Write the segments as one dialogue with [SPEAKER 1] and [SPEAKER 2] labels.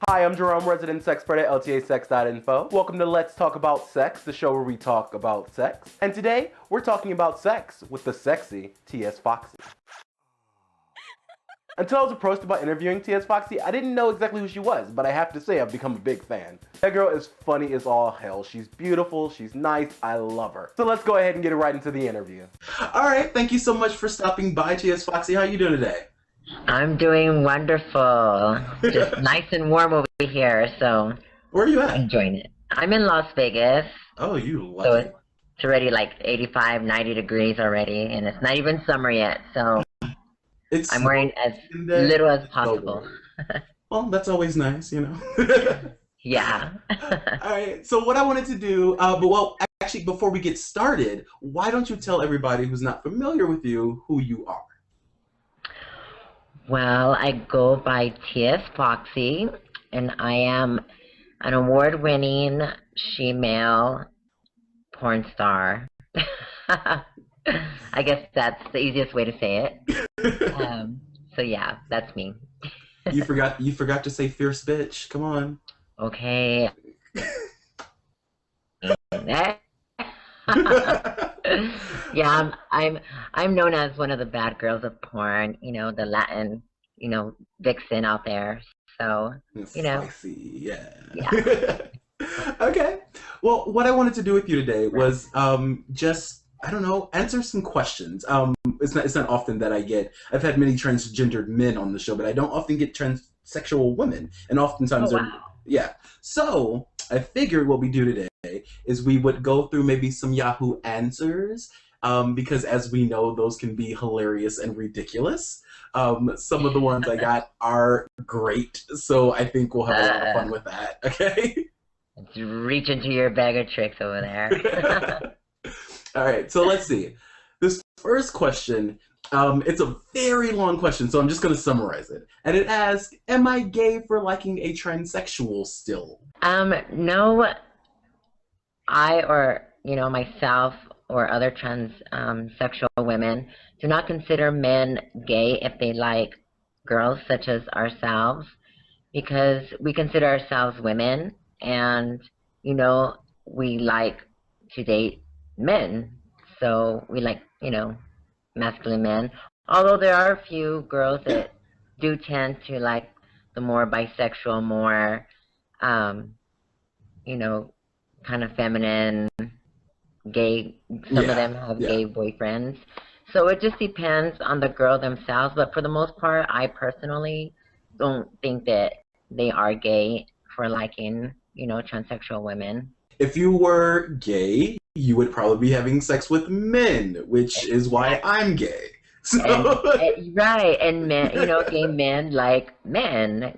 [SPEAKER 1] Hi, I'm Jerome, resident sex expert at ltasex.info. Welcome to Let's Talk About Sex, the show where we talk about sex. And today, we're talking about sex with the sexy TS Foxxy. Until I was approached about interviewing TS Foxxy, I didn't know exactly who she was, but I have to say I've become a big fan. That girl is funny as all hell. She's beautiful, she's nice, I love her. So let's go ahead and get right into the interview.
[SPEAKER 2] Alright, thank you so much for stopping by, TS Foxxy. How are you doing today?
[SPEAKER 3] I'm doing wonderful. Just nice and warm over here, so
[SPEAKER 2] Where are you at?
[SPEAKER 3] enjoying it. I'm in Las Vegas,
[SPEAKER 2] Oh, you
[SPEAKER 3] so
[SPEAKER 2] lucky.
[SPEAKER 3] it's already like 85, 90 degrees already, and it's not even summer yet, so
[SPEAKER 2] It's
[SPEAKER 3] I'm wearing as
[SPEAKER 2] snowing
[SPEAKER 3] little as
[SPEAKER 2] today.
[SPEAKER 3] possible.
[SPEAKER 2] Well, that's always nice, you know.
[SPEAKER 3] Yeah.
[SPEAKER 2] Alright, so what I wanted to do, actually, before we get started, why don't you tell everybody who's not familiar with you who you are?
[SPEAKER 3] Well, I go by TS Foxxy, and I am an award-winning female porn star. I guess that's the easiest way to say it. So yeah, that's me.
[SPEAKER 2] You forgot to say fierce bitch. Come on.
[SPEAKER 3] Okay. Yeah, I'm known as one of the bad girls of porn, the Latin, vixen out there. So,
[SPEAKER 2] Spicy,
[SPEAKER 3] yeah.
[SPEAKER 2] Okay. Well, what I wanted to do with you today was just I don't know, answer some questions. It's not often that I've had many transgendered men on the show, but I don't often get transsexual women, and oftentimes
[SPEAKER 3] Oh,
[SPEAKER 2] they're
[SPEAKER 3] wow.
[SPEAKER 2] yeah. So I figured what we do today is we would go through maybe some Yahoo answers, because as we know, those can be hilarious and ridiculous. Some of the ones I got are great, so I think we'll have a lot of fun with that. Okay.
[SPEAKER 3] Let's reach into your bag of tricks over there.
[SPEAKER 2] All right, so let's see. This first question, it's a very long question, so I'm just going to summarize it. And it asks, am I gay for liking a transsexual still?
[SPEAKER 3] No, I or, myself or other sexual women do not consider men gay if they like girls such as ourselves, because we consider ourselves women, and we like to date men, so we like masculine men, although there are a few girls that do tend to like the more bisexual, more you know kind of feminine gay. Some of
[SPEAKER 2] Yeah,
[SPEAKER 3] them have
[SPEAKER 2] yeah.
[SPEAKER 3] gay boyfriends, so it just depends on the girl themselves, but for the most part I personally don't think that they are gay for liking transsexual women.
[SPEAKER 2] If you were gay, you would probably be having sex with men, which is why
[SPEAKER 3] Exactly.
[SPEAKER 2] I'm gay.
[SPEAKER 3] And,
[SPEAKER 2] So,
[SPEAKER 3] right, and men, gay men like men.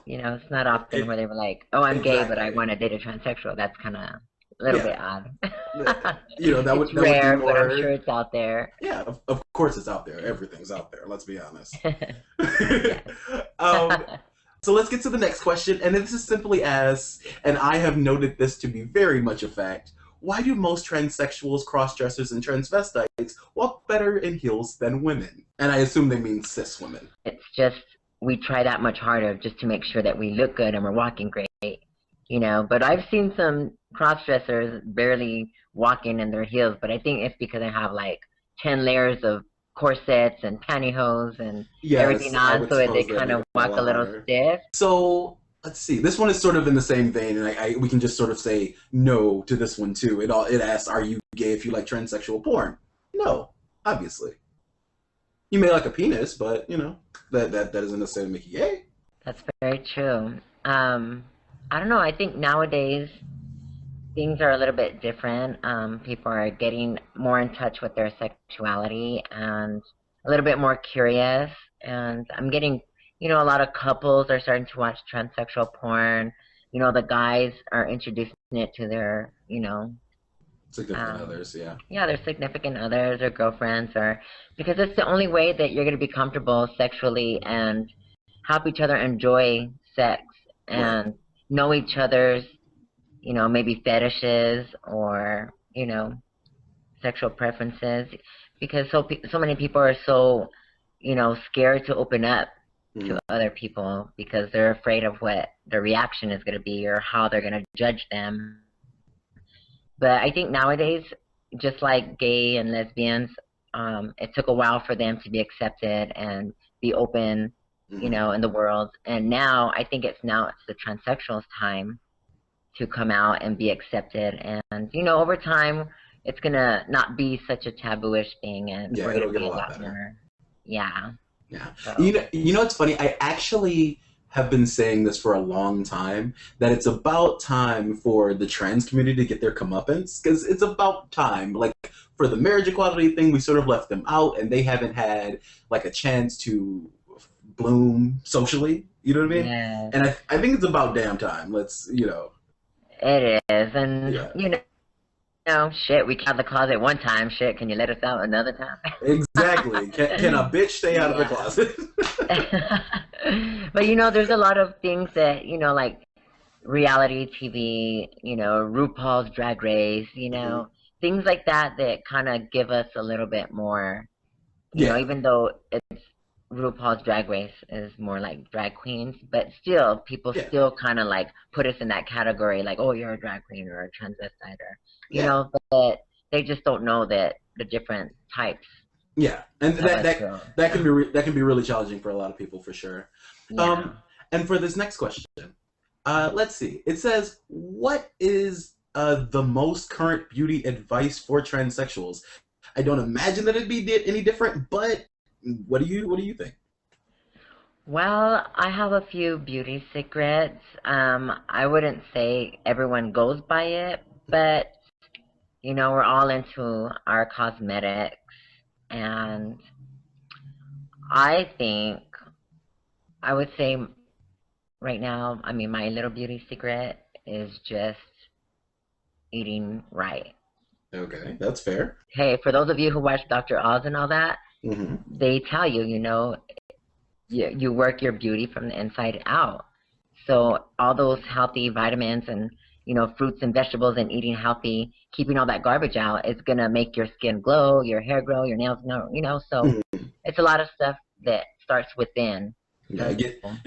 [SPEAKER 3] It's not often where they were like, "Oh, I'm gay, but I
[SPEAKER 2] exactly.
[SPEAKER 3] want to date a transsexual." That's kind of a little
[SPEAKER 2] Yeah.
[SPEAKER 3] bit odd.
[SPEAKER 2] That
[SPEAKER 3] It's
[SPEAKER 2] would be
[SPEAKER 3] rare, but I'm sure
[SPEAKER 2] more.
[SPEAKER 3] it's out there.
[SPEAKER 2] Yeah, of course it's out there. Everything's out there. Let's be honest.
[SPEAKER 3] Yes.
[SPEAKER 2] um, so let's get to the next question, and this is simply as, and I have noted this to be very much a fact. Why do most transsexuals, crossdressers, and transvestites walk better in heels than women? And I assume they mean cis women.
[SPEAKER 3] It's just we try that much harder just to make sure that we look good and we're walking great. But I've seen some cross-dressers barely walking in their heels, but I think it's because they have like 10 layers of corsets and pantyhose and
[SPEAKER 2] Yes,
[SPEAKER 3] everything
[SPEAKER 2] I
[SPEAKER 3] on,
[SPEAKER 2] would
[SPEAKER 3] so that they
[SPEAKER 2] suppose that
[SPEAKER 3] kind
[SPEAKER 2] make
[SPEAKER 3] of
[SPEAKER 2] it a
[SPEAKER 3] walk a
[SPEAKER 2] lot
[SPEAKER 3] little
[SPEAKER 2] harder.
[SPEAKER 3] stiff.
[SPEAKER 2] So let's see. This one is sort of in the same vein, and we can just sort of say no to this one too. It asks, "Are you gay if you like transsexual porn?" No, obviously. You may like a penis, but that doesn't necessarily make you gay.
[SPEAKER 3] That's very true. I don't know. I think nowadays things are a little bit different. People are getting more in touch with their sexuality and a little bit more curious. And I'm getting, a lot of couples are starting to watch transsexual porn. The guys are introducing it to their,
[SPEAKER 2] Significant
[SPEAKER 3] um,
[SPEAKER 2] others, yeah.
[SPEAKER 3] yeah, their significant others or girlfriends, or because it's the only way that you're going to be comfortable sexually and help each other enjoy sex
[SPEAKER 2] Right.
[SPEAKER 3] and know each other's maybe fetishes or, sexual preferences, because so many people are so, scared to open up to other people because they're afraid of what their reaction is going to be or how they're going to judge them. But I think nowadays, just like gay and lesbians, it took a while for them to be accepted and be open, you
[SPEAKER 2] Mm-hmm.
[SPEAKER 3] know, in the world. And now I think it's the transsexuals' time to come out and be accepted. And, you know, over time, it's going to not be such a tabooish thing and
[SPEAKER 2] Yeah,
[SPEAKER 3] we're going
[SPEAKER 2] it'll
[SPEAKER 3] to
[SPEAKER 2] get
[SPEAKER 3] be
[SPEAKER 2] a
[SPEAKER 3] a
[SPEAKER 2] lot
[SPEAKER 3] lot
[SPEAKER 2] better.
[SPEAKER 3] more, yeah.
[SPEAKER 2] Yeah.
[SPEAKER 3] So,
[SPEAKER 2] You know, it's funny. I actually have been saying this for a long time that it's about time for the trans community to get their comeuppance because it's about time. Like for the marriage equality thing, we sort of left them out and they haven't had like a chance to bloom socially. You know what I mean?
[SPEAKER 3] yes,
[SPEAKER 2] And I think it's about damn time. Let's, you know,
[SPEAKER 3] it is. And,
[SPEAKER 2] yeah,
[SPEAKER 3] you know, shit, we came out of the closet one time. Shit, can you let us out another
[SPEAKER 2] exactly. Can a
[SPEAKER 3] time?
[SPEAKER 2] bitch stay out of the
[SPEAKER 3] Yeah.
[SPEAKER 2] closet?
[SPEAKER 3] But you know, there's a lot of things that, you know, like reality TV, you know, RuPaul's Drag Race, you
[SPEAKER 2] Mhm.
[SPEAKER 3] know, things like that that kind of give us a little bit more, you know,
[SPEAKER 2] Yeah,
[SPEAKER 3] even though it's RuPaul's Drag Race is more like drag queens, but still, people
[SPEAKER 2] yeah,
[SPEAKER 3] still kind of like put us in that category, like, oh, you're a drag queen or a transvestite, or, you
[SPEAKER 2] yeah.
[SPEAKER 3] know, but they just don't know that the different types
[SPEAKER 2] Yeah, and
[SPEAKER 3] of
[SPEAKER 2] that
[SPEAKER 3] us
[SPEAKER 2] that
[SPEAKER 3] girls.
[SPEAKER 2] that can
[SPEAKER 3] So,
[SPEAKER 2] that can be really challenging for a lot of people for sure.
[SPEAKER 3] yeah.
[SPEAKER 2] Um, and for this next question, let's see. It says, "What is the most current beauty advice for transsexuals?" I don't imagine that it'd be any different, but what do you think?
[SPEAKER 3] Well, I have a few beauty secrets. I wouldn't say everyone goes by it, but you know, we're all into our cosmetics, and I think I would say right now, I mean, my little beauty secret is just eating right.
[SPEAKER 2] Okay, that's fair.
[SPEAKER 3] Hey, for those of you who watch Dr. Oz and all that,
[SPEAKER 2] Hmm.
[SPEAKER 3] they tell you, you know, you work your beauty from the inside out. So all those healthy vitamins and, you know, fruits and vegetables and eating healthy, keeping all that garbage out is gonna make your skin glow, your hair grow, your nails grow, you know. So it's a lot of stuff that starts within.
[SPEAKER 2] Yeah,
[SPEAKER 3] So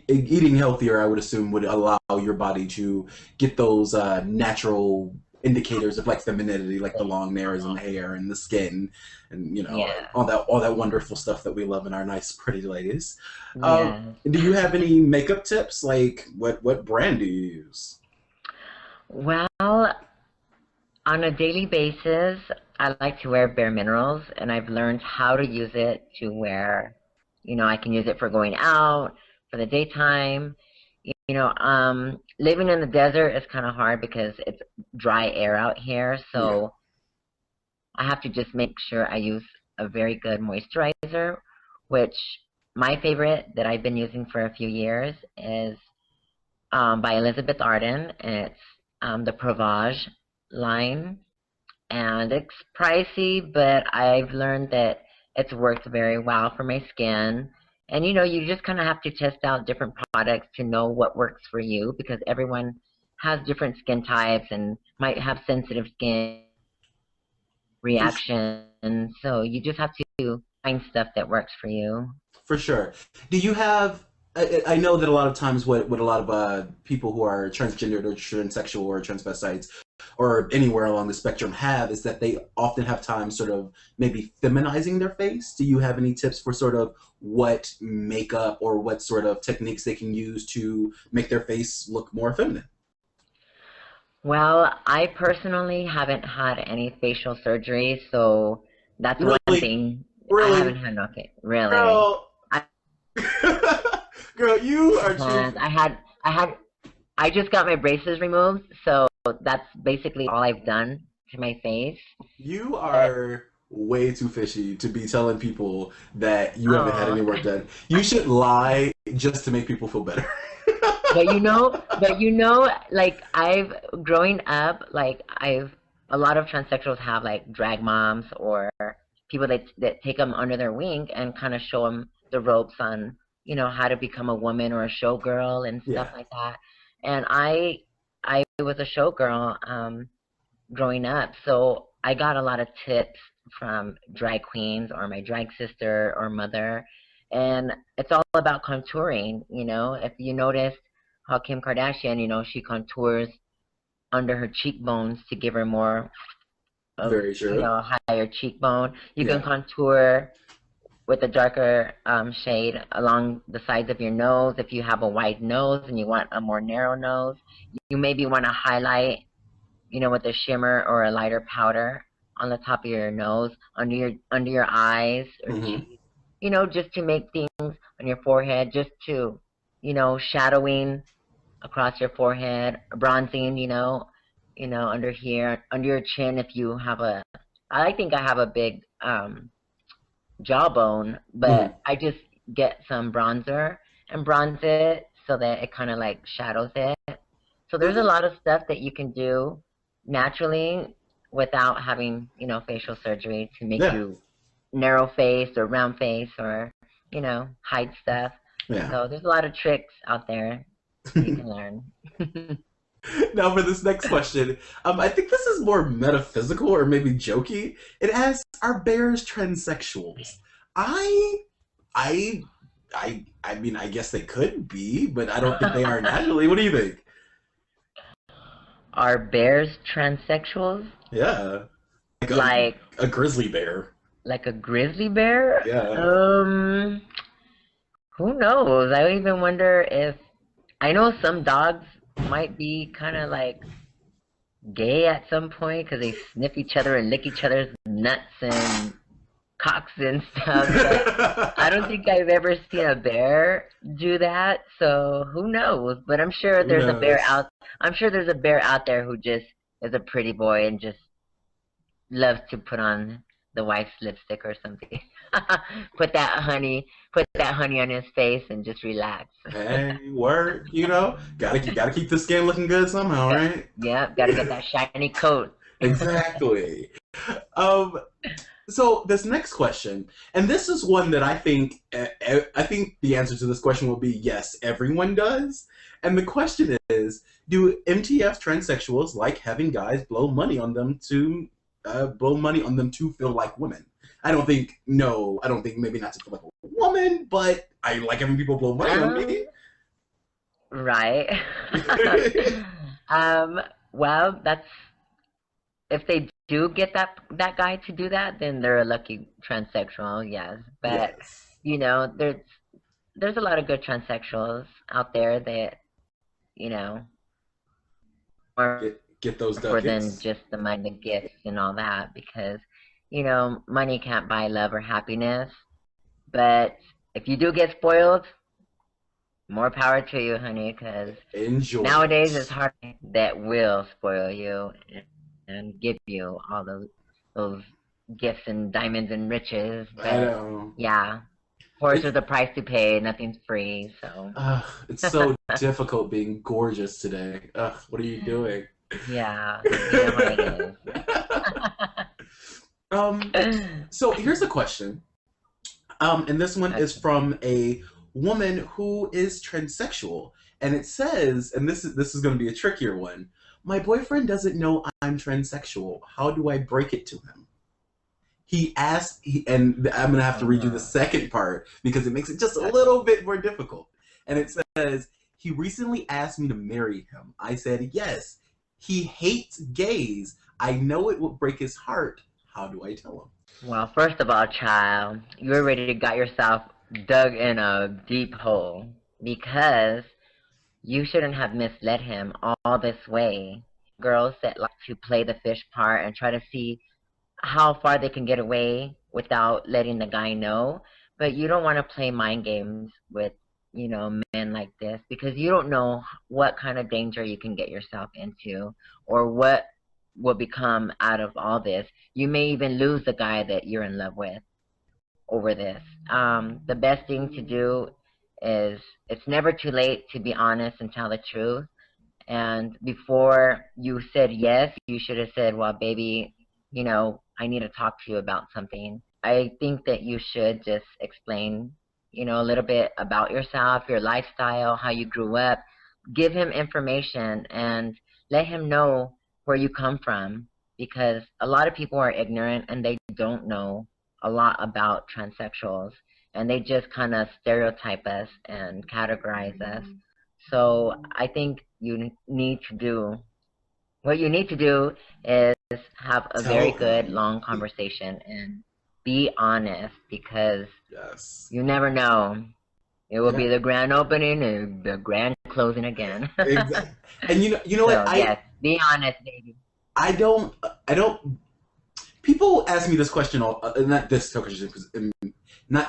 [SPEAKER 2] eating healthier, I would assume, would allow your body to get those natural indicators of like femininity, like the long nails and the hair and the skin, and you know
[SPEAKER 3] yeah,
[SPEAKER 2] all that wonderful stuff that we love in our nice, pretty ladies.
[SPEAKER 3] yeah.
[SPEAKER 2] Do you have any makeup tips? Like what brand do you use?
[SPEAKER 3] Well, on a daily basis, I like to wear Bare Minerals, and I've learned how to use it to where, you know, I can use it for going out, for the daytime. You know, living in the desert is kind of hard because it's dry air out here,
[SPEAKER 2] Yeah,
[SPEAKER 3] so I have to just make sure I use a very good moisturizer, which my favorite that I've been using for a few years is by Elizabeth Arden, and it's the Provage line, and it's pricey, but I've learned that it's worked very well for my skin. And you know, you just kind of have to test out different products to know what works for you because everyone has different skin types and might have sensitive skin
[SPEAKER 2] for
[SPEAKER 3] reactions. So you just have to find stuff that works for you.
[SPEAKER 2] for sure. Do you have? I know that a lot of times what a lot of people who are transgendered or transsexual or transvestites or anywhere along the spectrum have is that they often have time sort of maybe feminizing their face. Do you have any tips for sort of what makeup or what sort of techniques they can use to make their face look more feminine?
[SPEAKER 3] Well, I personally haven't had any facial surgery, so that's one
[SPEAKER 2] Really,
[SPEAKER 3] thing I haven't
[SPEAKER 2] really,
[SPEAKER 3] had. Okay, really.
[SPEAKER 2] girl, girl, you are true.
[SPEAKER 3] And I just got my braces removed, so that's basically all I've done to my face.
[SPEAKER 2] You
[SPEAKER 3] But
[SPEAKER 2] are way too fishy to be telling people that you haven't had
[SPEAKER 3] oh,
[SPEAKER 2] any work done. You should lie just to make people feel better.
[SPEAKER 3] but you know, like I've growing up, like I've a lot of transsexuals have like drag moms or people that take them under their wing and kind of show them the ropes on, you know, how to become a woman or a showgirl and stuff
[SPEAKER 2] Yeah.
[SPEAKER 3] like that. And I was a showgirl growing up, so I got a lot of tips from drag queens or my drag sister or mother, And it's all about contouring. You know, if you notice how Kim Kardashian, you know, she contours under her cheekbones to give her more of,
[SPEAKER 2] Very
[SPEAKER 3] you
[SPEAKER 2] true.
[SPEAKER 3] know, higher cheekbone. You can
[SPEAKER 2] Yeah.
[SPEAKER 3] contour with a darker shade along the sides of your nose. If you have a wide nose and you want a more narrow nose, you maybe want to highlight, you know, with a shimmer or a lighter powder on the top of your nose, under your eyes or
[SPEAKER 2] Hmm.
[SPEAKER 3] cheeks, you know, just to make things on your forehead, just to, you know, shadowing across your forehead, bronzing, you know, under here, under your chin if you have a, I think I have a big jawbone,
[SPEAKER 2] Hmm.
[SPEAKER 3] but I just get some bronzer and bronze it so that it kind of like shadows it. So there's a
[SPEAKER 2] Okay.
[SPEAKER 3] lot of stuff that you can do naturally without having, you know, facial surgery to make
[SPEAKER 2] Yeah.
[SPEAKER 3] you narrow face or round face or, you know, hide stuff.
[SPEAKER 2] Yeah.
[SPEAKER 3] So there's a lot of tricks out there you can learn.
[SPEAKER 2] Now for this next question, I think this is more metaphysical or maybe jokey. It asks, "Are bears transsexuals?" I, I, I mean, I guess they could be, but I don't think they are naturally. What do you think?
[SPEAKER 3] Are bears transsexuals?
[SPEAKER 2] Yeah, like
[SPEAKER 3] Like
[SPEAKER 2] a grizzly bear.
[SPEAKER 3] like a grizzly bear?
[SPEAKER 2] Yeah.
[SPEAKER 3] Who knows? I even wonder if I know some dogs might be kind of like gay at some point because they sniff each other and lick each other's nuts and cocks and stuff, but I don't think I've ever seen a bear do that, so who knows? But
[SPEAKER 2] Who knows?
[SPEAKER 3] I'm sure there's a bear out there who just is a pretty boy and just loves to put on the wife's lipstick or something. Put that honey on his face and just relax.
[SPEAKER 2] Hey, work. Gotta keep the skin looking good somehow,
[SPEAKER 3] Got,
[SPEAKER 2] right?
[SPEAKER 3] yeah, gotta get that shiny coat.
[SPEAKER 2] Exactly. Um, So this next question, and this is one that I think the answer to this question will be yes, everyone does. And the question is, do MTF transsexuals like having guys blow money on them to feel like women? I don't think no, I don't think maybe not to feel like a woman, but I like having people blow money on
[SPEAKER 3] Um,
[SPEAKER 2] me.
[SPEAKER 3] right. um, well, that's if they do get that guy to do that, then they're a lucky transsexual, yes. But
[SPEAKER 2] Yes.
[SPEAKER 3] you know, there's a lot of good transsexuals out there that you know are
[SPEAKER 2] Get those
[SPEAKER 3] for than
[SPEAKER 2] ducats.
[SPEAKER 3] just the money, the gifts, and all that because you know money can't buy love or happiness. But if you do get spoiled, more power to you, honey, because
[SPEAKER 2] Enjoy
[SPEAKER 3] nowadays it's
[SPEAKER 2] it.
[SPEAKER 3] hard that will spoil you and give you all those gifts and diamonds and riches.
[SPEAKER 2] I
[SPEAKER 3] But
[SPEAKER 2] know.
[SPEAKER 3] yeah, horse is
[SPEAKER 2] It,
[SPEAKER 3] the price to pay. Nothing's free. So
[SPEAKER 2] it's so difficult being gorgeous today. Ugh, what are you doing?
[SPEAKER 3] yeah, you know how it
[SPEAKER 2] um,
[SPEAKER 3] is.
[SPEAKER 2] so here's a question. And this one is
[SPEAKER 3] Okay.
[SPEAKER 2] from a woman who is transsexual, and it says, and this is going to be a trickier one. My boyfriend doesn't know I'm transsexual. How do I break it to him? And I'm going to have to read you the
[SPEAKER 3] Uh,
[SPEAKER 2] second part because it makes it just a
[SPEAKER 3] okay.
[SPEAKER 2] little bit more difficult. And it says, he recently asked me to marry him. I said yes. He hates gays. I know it will break his heart. How do I tell him?
[SPEAKER 3] Well, first of all, child, you already got yourself dug in a deep hole because you shouldn't have misled him all this way. Girls that like to play the fish part and try to see how far they can get away without letting the guy know. But you don't want to play mind games with, you know, men like this because you don't know what kind of danger you can get yourself into or what will become out of all this. You may even lose the guy that you're in love with over this. The best thing to do is it's never too late to be honest and tell the truth. And before you said yes, you should have said, well, baby, you know, I need to talk to you about something. I think that you should just explain, you know, a little bit about yourself, your lifestyle, how you grew up. Give him information and let him know where you come from because a lot of people are ignorant and they don't know a lot about transsexuals. and they just kind of stereotype us and categorize us. So I think what you need to do is have a very
[SPEAKER 2] Tell
[SPEAKER 3] good
[SPEAKER 2] them.
[SPEAKER 3] long conversation and be honest, because
[SPEAKER 2] Yes.
[SPEAKER 3] you never know. It will
[SPEAKER 2] Yeah.
[SPEAKER 3] be the grand opening and the grand closing again.
[SPEAKER 2] Exactly. And you know what?
[SPEAKER 3] So yes, be honest, baby.
[SPEAKER 2] I don't, I don't. People ask me this question all, not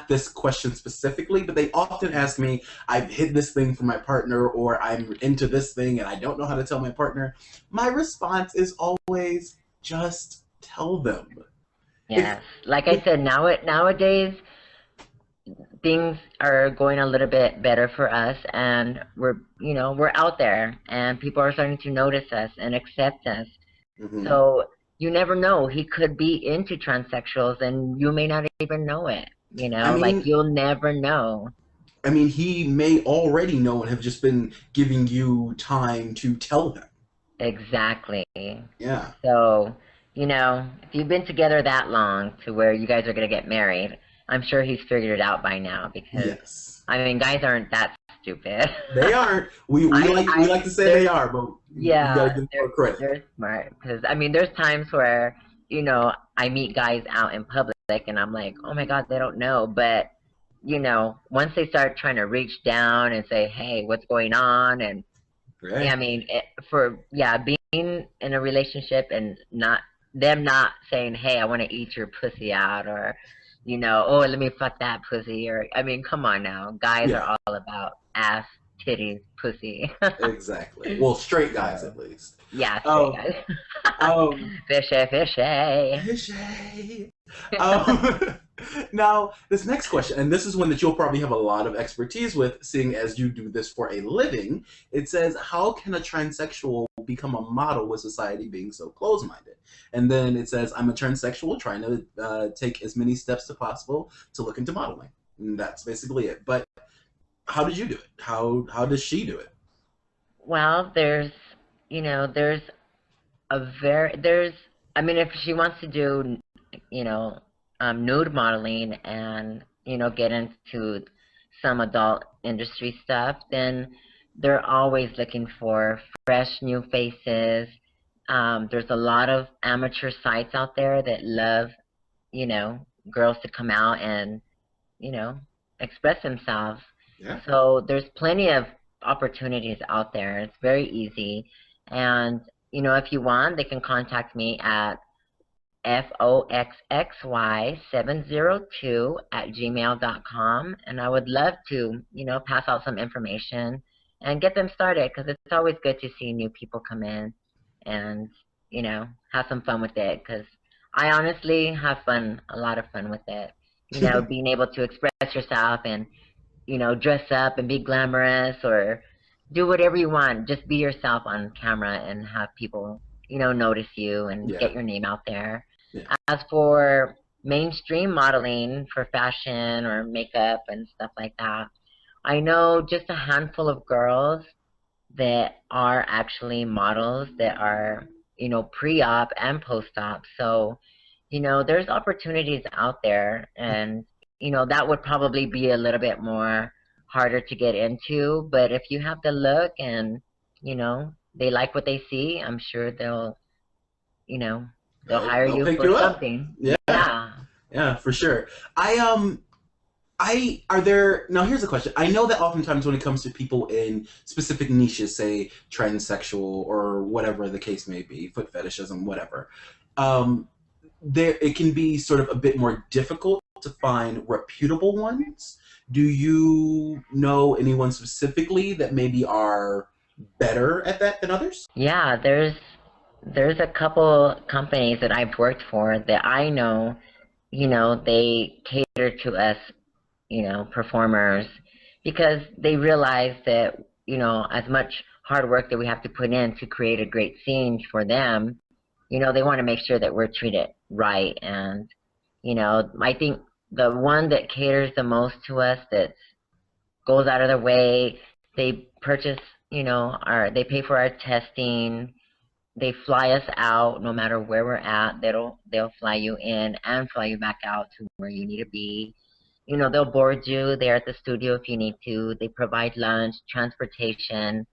[SPEAKER 2] this question specifically, but they often ask me, I've hid this thing from my partner, or I'm into this thing and I don't know how to tell my partner. My response is always just tell them. If,
[SPEAKER 3] Yes, like I said, nowadays things are going a little bit better for us, and we're out there, and people are starting to notice us and accept us.
[SPEAKER 2] Mhm.
[SPEAKER 3] So you never know. He could be into transsexuals, and you may not even know it.
[SPEAKER 2] I
[SPEAKER 3] Like
[SPEAKER 2] mean,
[SPEAKER 3] you'll never know.
[SPEAKER 2] he may already know and have just been giving you time to tell them.
[SPEAKER 3] Exactly.
[SPEAKER 2] Yeah.
[SPEAKER 3] So, if you've been together that long to where you guys are going to get married, I'm sure he's figured it out by now, because,
[SPEAKER 2] Yes.
[SPEAKER 3] I mean, guys aren't that stupid.
[SPEAKER 2] They aren't. We like to say they are, but you got to
[SPEAKER 3] Yeah,
[SPEAKER 2] give them more credit.
[SPEAKER 3] they're smart. Because, I mean, there's times where, I meet guys out in public and I'm like, oh my God, they don't know. But, once they start trying to reach down and say, hey, what's going on? And
[SPEAKER 2] Right.
[SPEAKER 3] I mean, being in a relationship and not saying, "Hey, I want to eat your pussy out," or, "Oh, let me fuck that pussy," or, I mean, come on now, guys
[SPEAKER 2] Yeah.
[SPEAKER 3] are all about ass, titties, pussy.
[SPEAKER 2] Exactly. Well, straight guys
[SPEAKER 3] So,
[SPEAKER 2] at least.
[SPEAKER 3] yeah, straight
[SPEAKER 2] Um.
[SPEAKER 3] guys.
[SPEAKER 2] Um.
[SPEAKER 3] Fishy, fishy.
[SPEAKER 2] Fishy. Um, now, this next question, and this is one that you'll probably have a lot of expertise with, seeing as you do this for a living. It says, how can a transsexual become a model with society being so close-minded? And then it says, I'm a transsexual trying to take as many steps as possible to look into modeling. And that's basically it. But how did you do it? How does she do it?
[SPEAKER 3] Well, there's there's, I mean, if she wants to do, you know, nude modeling and, get into some adult industry stuff, then they're always looking for fresh new faces. There's a lot of amateur sites out there that love, you know, girls to come out and, you know, express themselves.
[SPEAKER 2] Yeah.
[SPEAKER 3] So there's plenty of opportunities out there. It's very easy. And, if you want, they can contact me at foxxy702@gmail.com. And I would love to, pass out some information and get them started, because it's always good to see new people come in and, have some fun with it, because I honestly have a lot of fun with it. Being able to express yourself and, dress up and be glamorous, or do whatever you want. Just be yourself on camera and have people, notice you and
[SPEAKER 2] Yeah.
[SPEAKER 3] get your name out there.
[SPEAKER 2] Yeah.
[SPEAKER 3] As for mainstream modeling for fashion or makeup and stuff like that, I know just a handful of girls that are actually models that are, pre-op and post-op. So, there's opportunities out there, and, that would probably be a little bit more harder to get into. But if you have the look and, they like what they see, I'm sure you know, they'll hire
[SPEAKER 2] They'll
[SPEAKER 3] you
[SPEAKER 2] pick
[SPEAKER 3] for
[SPEAKER 2] you up.
[SPEAKER 3] something.
[SPEAKER 2] Yeah.
[SPEAKER 3] Yeah.
[SPEAKER 2] Yeah, for sure. I are there now. Here's a question. I know that oftentimes when it comes to people in specific niches, say transsexual or whatever the case may be, foot fetishism, whatever, there it can be sort of a bit more difficult to find reputable ones. Do you know anyone specifically that maybe are better at that than others?
[SPEAKER 3] Yeah, there's a couple companies that I've worked for that I know, they cater to us, performers, because they realize that, as much hard work that we have to put in to create a great scene for them, they want to make sure that we're treated right. And, I think the one that caters the most to us, that goes out of their way, they purchase, they pay for our testing, they fly us out no matter where we're at. They'll fly you in and fly you back out to where you need to be. You know, they'll board you there at the studio if you need to. They provide lunch, transportation.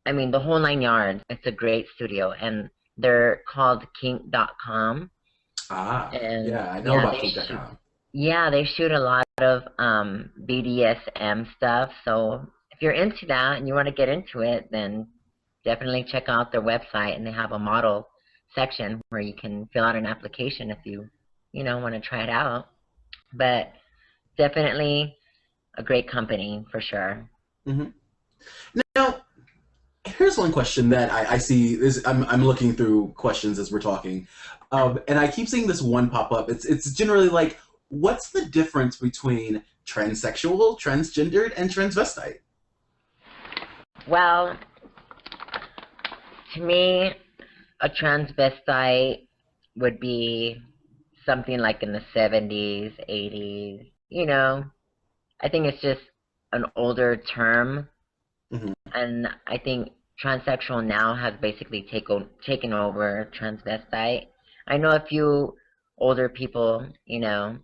[SPEAKER 3] I mean, the whole nine yards. It's a great studio, and they're called kink.com.
[SPEAKER 2] Ah,
[SPEAKER 3] And
[SPEAKER 2] yeah, I know
[SPEAKER 3] yeah,
[SPEAKER 2] about
[SPEAKER 3] they shoot.
[SPEAKER 2] Kink.com.
[SPEAKER 3] Yeah, they shoot a lot of BDSM stuff. So if you're into that and you want to get into it, then definitely check out their website, and they have a model section where you can fill out an application if you know, want to try it out. But definitely a great company for sure.
[SPEAKER 2] Hmm. Now, here's one question that I see. I'm looking through questions as we're talking, and I keep seeing this one pop up. It's generally like, what's the difference between transsexual, transgendered, and transvestite?
[SPEAKER 3] Well, to me, a transvestite would be something like in the 70s, 80s. You know, I think it's just an older term,
[SPEAKER 2] Hmm.
[SPEAKER 3] and I think transsexual now has basically taken over transvestite. I know a few older people, you know,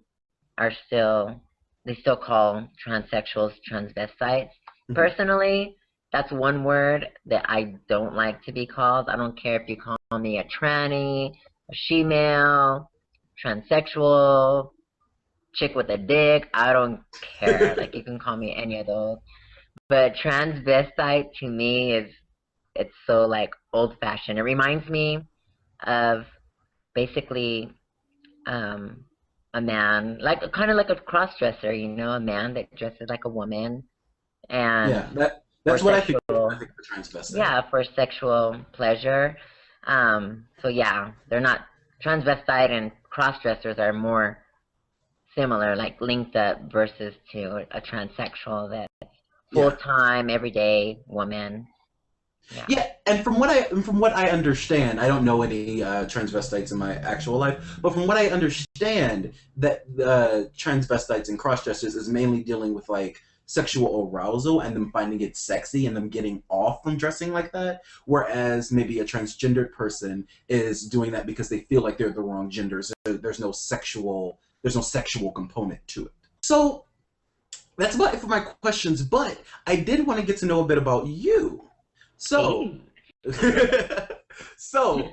[SPEAKER 3] are still they still call transsexuals transvestites.
[SPEAKER 2] Hmm.
[SPEAKER 3] Personally, that's one word that I don't like to be called. I don't care if you call me a tranny, a she-male, transsexual, chick with a dick. I don't care. Like, you can call me any of those. But transvestite to me is it's so like old fashioned. It reminds me of basically um a man, like kind of like a cross dresser, you know, a man that dresses like a woman and
[SPEAKER 2] Yeah,
[SPEAKER 3] for
[SPEAKER 2] that's what I think. I
[SPEAKER 3] sexual,
[SPEAKER 2] think of a transvestite.
[SPEAKER 3] yeah, for sexual pleasure. So yeah, they're not transvestite and cross dressers are more similar, like linked up versus to a transsexual that's full
[SPEAKER 2] Yeah.
[SPEAKER 3] time, everyday woman. Yeah.
[SPEAKER 2] Yeah, and from what I understand, I don't know any transvestites in my actual life, but from what I understand, that transvestites and crossdressers is mainly dealing with like sexual arousal and them finding it sexy and them getting off from dressing like that, whereas maybe a transgendered person is doing that because they feel like they're the wrong gender. So there's no sexual component to it. So that's about it for my questions, but I did want to get to know a bit about you. So,
[SPEAKER 3] Hey.
[SPEAKER 2] so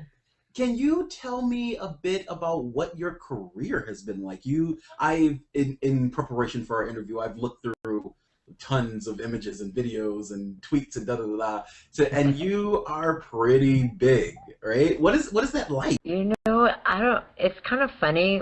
[SPEAKER 2] can you tell me a bit about what your career has been like? In preparation for our interview, I've looked through tons of images and videos and tweets and da da da da. And you are pretty big, right? What is that like?
[SPEAKER 3] You know, I don't, it's kind of funny.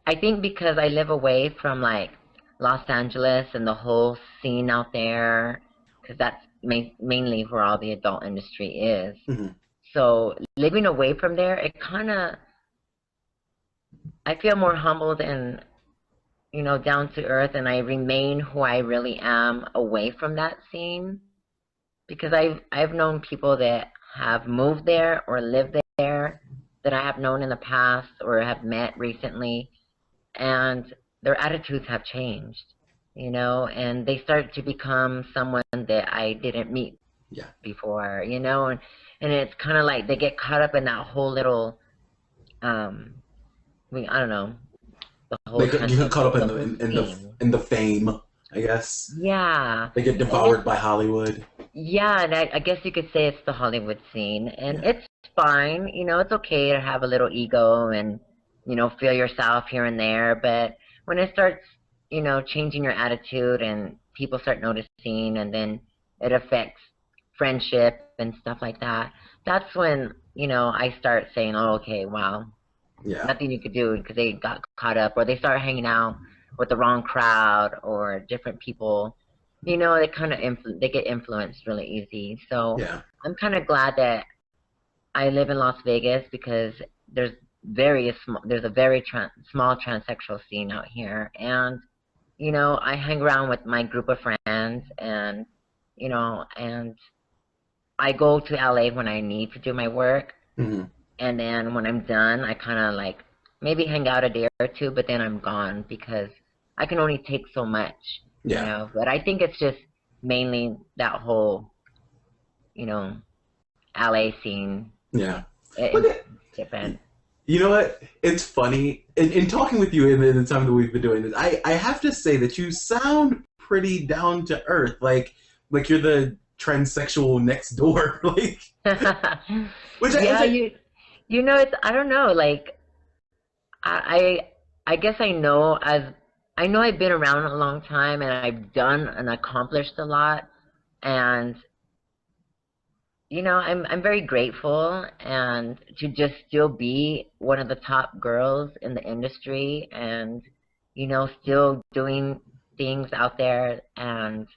[SPEAKER 3] I think because I live away from like Los Angeles and the whole scene out there, because that's mainly where all the adult industry is.
[SPEAKER 2] Hmm.
[SPEAKER 3] So living away from there, it kind of, I feel more humbled and, you know, down to earth, and I remain who I really am away from that scene because I've known people that have moved there or lived there that I have known in the past or have met recently, and their attitudes have changed, you know, and they start to become someone that I didn't meet
[SPEAKER 2] Yeah,
[SPEAKER 3] before, you know, and it's kind of like they get caught up in that whole little, um, I mean, I don't know, the whole
[SPEAKER 2] they get caught up in
[SPEAKER 3] the
[SPEAKER 2] the
[SPEAKER 3] whole scene.
[SPEAKER 2] in the fame, I guess.
[SPEAKER 3] Yeah,
[SPEAKER 2] They get
[SPEAKER 3] and it's
[SPEAKER 2] devoured by Hollywood.
[SPEAKER 3] yeah, and I guess you could say it's the Hollywood scene, and
[SPEAKER 2] Yeah,
[SPEAKER 3] it's fine. You know, it's okay to have a little ego and, you know, feel yourself here and there. But when it starts, you know, changing your attitude and people start noticing, and then it affects friendship and stuff like that, that's when, you know, I start saying, oh, okay, wow,
[SPEAKER 2] yeah.
[SPEAKER 3] nothing you could do because they got caught up or they start hanging out with the wrong crowd or different people. You know, they kind of they get influenced really easy. So
[SPEAKER 2] Yeah.
[SPEAKER 3] I'm kind of glad that I live in Las Vegas because there's there's a very small transsexual scene out here, and you know, I hang around with my group of friends, and you know, and I go to LA when I need to do my work,
[SPEAKER 2] Hmm.
[SPEAKER 3] and then when I'm done, I kind of like maybe hang out a day or two, but then I'm gone because I can only take so much, you
[SPEAKER 2] Yeah.
[SPEAKER 3] know. But I think it's just mainly that whole, you know, LA scene.
[SPEAKER 2] Yeah.
[SPEAKER 3] It
[SPEAKER 2] Look
[SPEAKER 3] influences
[SPEAKER 2] at
[SPEAKER 3] different.
[SPEAKER 2] You know what? It's funny. In talking with you in the time that we've been doing this, I have to say that you sound pretty down to earth. Like you're the transsexual next door. Like, which
[SPEAKER 3] Yeah,
[SPEAKER 2] I
[SPEAKER 3] you know, it's I don't know, like I guess I know I've been around a long time and I've done and accomplished a lot, and you know, I'm very grateful and to just still be one of the top girls in the industry and you know, still doing things out there, and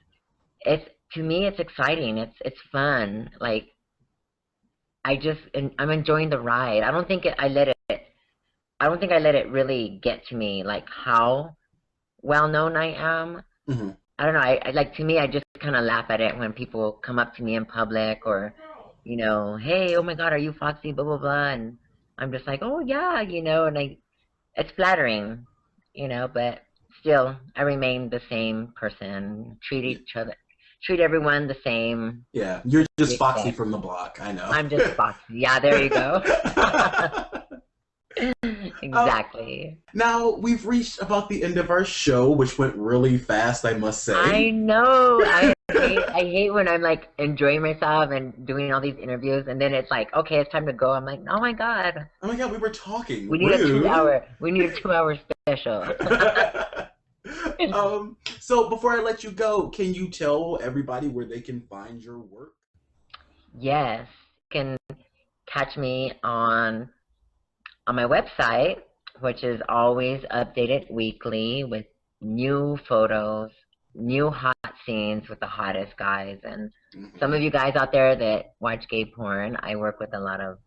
[SPEAKER 3] it's to me it's exciting. It's fun. Like I'm enjoying the ride. I don't think I let it really get to me like how well known I am.
[SPEAKER 2] hmm
[SPEAKER 3] I don't know. I like to me, I just kind of laugh at it when people come up to me in public or, you know, hey, oh my God, are you Foxy? Blah blah blah, and I'm just like, oh yeah, you know, and it's flattering, you know, but still, I remain the same person. Treat everyone the same
[SPEAKER 2] yeah, you're just Foxy
[SPEAKER 3] respect.
[SPEAKER 2] from the block. I know.
[SPEAKER 3] I'm just Foxy. Yeah, there you go.
[SPEAKER 2] Uh,
[SPEAKER 3] Exactly.
[SPEAKER 2] Now we've reached about the end of our show, which went really fast, I must
[SPEAKER 3] I
[SPEAKER 2] say.
[SPEAKER 3] know. I hate when I'm like enjoying myself and doing all these interviews and then it's like, okay, it's time to go. I'm like, oh my God.
[SPEAKER 2] Oh my God, we were talking.
[SPEAKER 3] We
[SPEAKER 2] Rude.
[SPEAKER 3] need a 2 hour special.
[SPEAKER 2] So before I let you go, can you tell everybody where they can find your work?
[SPEAKER 3] Yes. You can catch me on my website, which is always updated weekly with new photos, new hot scenes with the hottest guys. And some
[SPEAKER 2] hmm
[SPEAKER 3] of you guys out there that watch gay porn, I work with a lot of,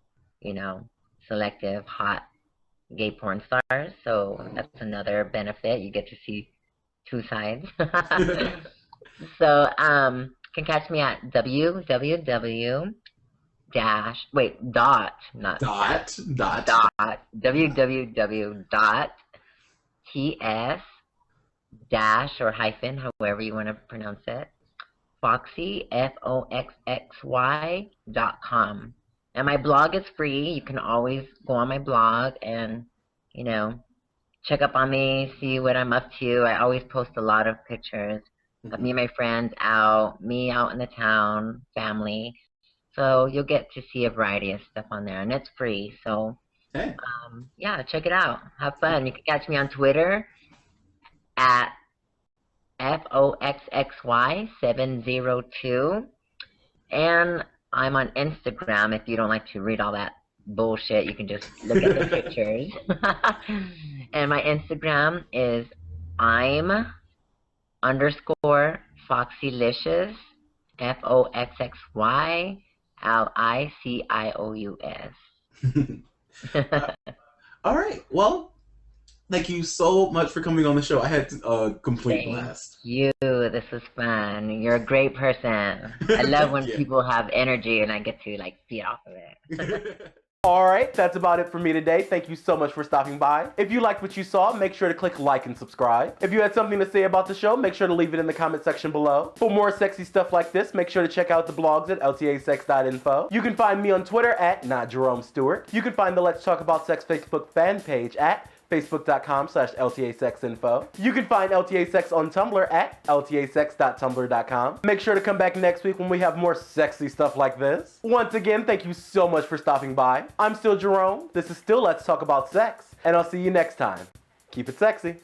[SPEAKER 3] you know, selective hot gay porn stars. So
[SPEAKER 2] Oh.
[SPEAKER 3] that's another benefit. You get to see two sides. So, can catch me at www dash wait dot not dash
[SPEAKER 2] Dot.
[SPEAKER 3] dot www dot ts dash or hyphen however you want to pronounce it foxy foxxy.com, and my blog is free. You can always go on my blog and you know check up on me, see what I'm up to. I always post a lot of pictures of
[SPEAKER 2] Mhm.
[SPEAKER 3] me and my friends out, me out in the town, family. So you'll get to see a variety of stuff on there, and it's free. So
[SPEAKER 2] Hey.
[SPEAKER 3] yeah, check it out. Have fun. You can catch me on Twitter at foxxy702, and I'm on Instagram. If you don't like to read all that bullshit, you can just look at the pictures. And my Instagram is I'm underscore Foxylicious,
[SPEAKER 2] Uh,
[SPEAKER 3] FOXXYLICIOUS.
[SPEAKER 2] all right. Well, thank you so much for coming on the show. I had a complete
[SPEAKER 3] Thank
[SPEAKER 2] blast.
[SPEAKER 3] you. This was fun. You're a great person. I love
[SPEAKER 2] Thank
[SPEAKER 3] when
[SPEAKER 2] you.
[SPEAKER 3] people have energy and I get to like feed off of it.
[SPEAKER 1] All right, that's about it for me today. Thank you so much for stopping by. If you liked what you saw, make sure to click like and subscribe. If you had something to say about the show, make sure to leave it in the comment section below. For more sexy stuff like this, make sure to check out the blogs at ltasex.info. You can find me on Twitter at NotJeromeStewart. You can find the Let's Talk About Sex Facebook fan page at facebook.com/ltasexinfo. You can find LTA Sex on Tumblr at ltasex.tumblr.com. Make sure to come back next week when we have more sexy stuff like this. Once again, thank you so much for stopping by. I'm still Jerome. This is still Let's Talk About Sex, and I'll see you next time. Keep it sexy.